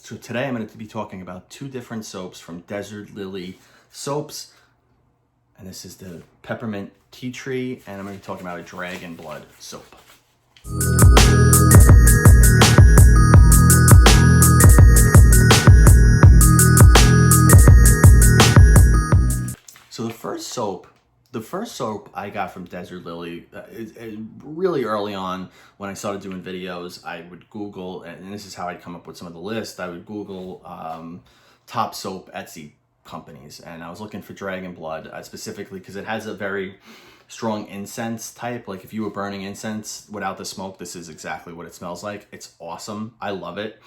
So today I'm going to be talking about two different soaps from Desert Lily Soaps. And this is the Peppermint Tea Tree, and I'm going to be talking about a Dragon Blood soap. So the first soap I got from Desert Lily, really early on when I started doing videos, I would Google, and this is how I'd come up with some of the list. I would Google top soap Etsy companies, and I was looking for Dragon Blood specifically because it has a very strong incense type. Like if you were burning incense without the smoke, this is exactly what it smells like. It's awesome. I love it.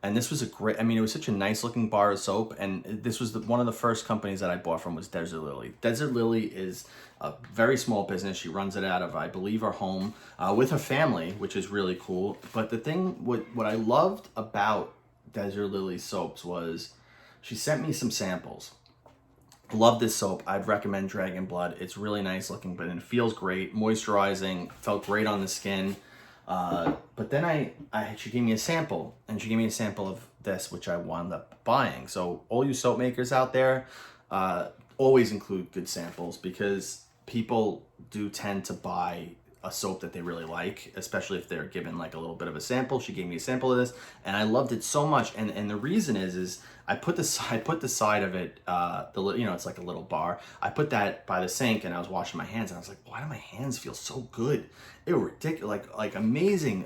And this was it was such a nice looking bar of soap. And this was one of the first companies that I bought from was Desert Lily. Desert Lily is a very small business. She runs it out of, I believe, her home with her family, which is really cool. But the thing, what I loved about Desert Lily soaps was she sent me some samples. Love this soap. I'd recommend Dragon Blood. It's really nice looking, but it feels great. Moisturizing, felt great on the skin. But then she gave me a sample, and she gave me a sample of this, which I wound up buying. So all you soap makers out there, always include good samples, because people do tend to buy a soap that they really like, especially if they're given like a little bit of a sample. She gave me a sample of this, and I loved it so much. And the reason is I put the side of it, it's like a little bar. I put that by the sink, and I was washing my hands, and I was like, why do my hands feel so good? It was ridiculous, like amazing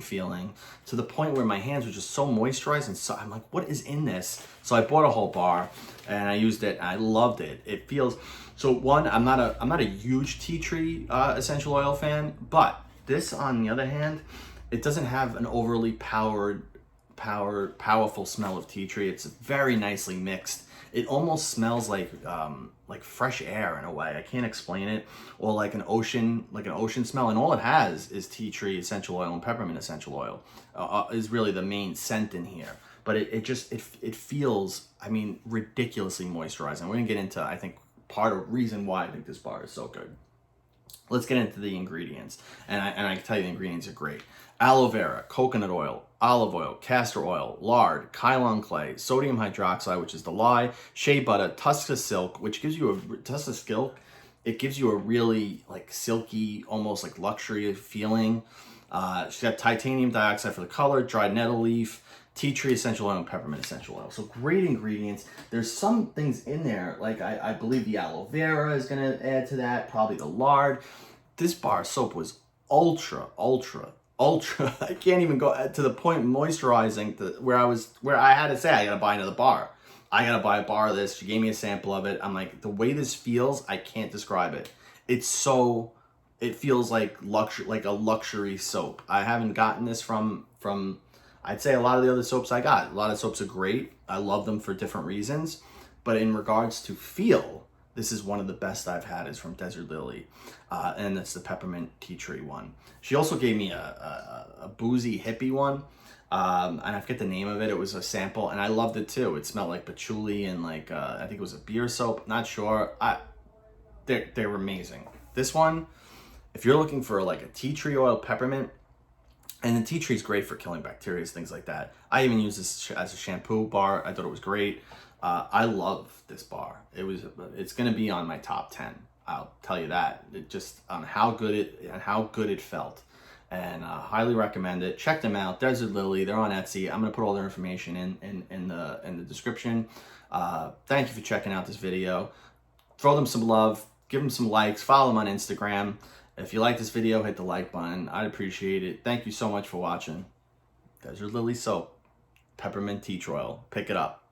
feeling, to the point where my hands were just so moisturized. And so I'm like, what is in this? So I bought a whole bar, and I used it, and I loved it. It feels so. One, I'm not a huge tea tree essential oil fan, but this, on the other hand, it doesn't have an overly powerful smell of tea tree. It's very nicely mixed. It almost smells like fresh air in a way. I can't explain it. Or like an ocean smell. And all it has is tea tree essential oil and peppermint essential oil is really the main scent in here. But it feels, ridiculously moisturizing. We're gonna get into, I think, part of the reason why I think this bar is so good. Let's get into the ingredients. And I can tell you the ingredients are great. Aloe vera, coconut oil, olive oil, castor oil, lard, Kylon clay, sodium hydroxide, which is the lye, shea butter, Tusca silk, which gives you it gives you a really like silky, almost like luxury feeling. She's got titanium dioxide for the color, dried nettle leaf, tea tree essential oil, and peppermint essential oil. So great ingredients. There's some things in there, like I believe the aloe vera is gonna add to that, probably the lard. This bar of soap was ultra. I can't even go to the point moisturizing where I had to say, I gotta buy another bar. I gotta buy a bar of this. She gave me a sample of it. I'm like, the way this feels, I can't describe it. It feels like a luxury soap. I haven't gotten this from I'd say a lot of the other soaps I got. A lot of soaps are great. I love them for different reasons. But in regards to feel, this is one of the best I've had, is from Desert Lily. And that's the Peppermint Tea Tree one. She also gave me a boozy hippie one. And I forget the name of it. It was a sample, and I loved it too. It smelled like patchouli and like, I think it was a beer soap. Not sure. They were amazing. This one, if you're looking for like a tea tree oil peppermint, and the tea tree is great for killing bacteria, things like that. I even use this as a shampoo bar. I thought it was great. I love this bar. It's going to be on my top 10. I'll tell you that. It just on how good it felt, and highly recommend it. Check them out, Desert Lily. They're on Etsy. I'm going to put all their information in the description. Thank you for checking out this video. Throw them some love. Give them some likes. Follow them on Instagram. If you like this video, hit the like button. I'd appreciate it. Thank you so much for watching. Desert Lily soap, peppermint tea tree oil. Pick it up.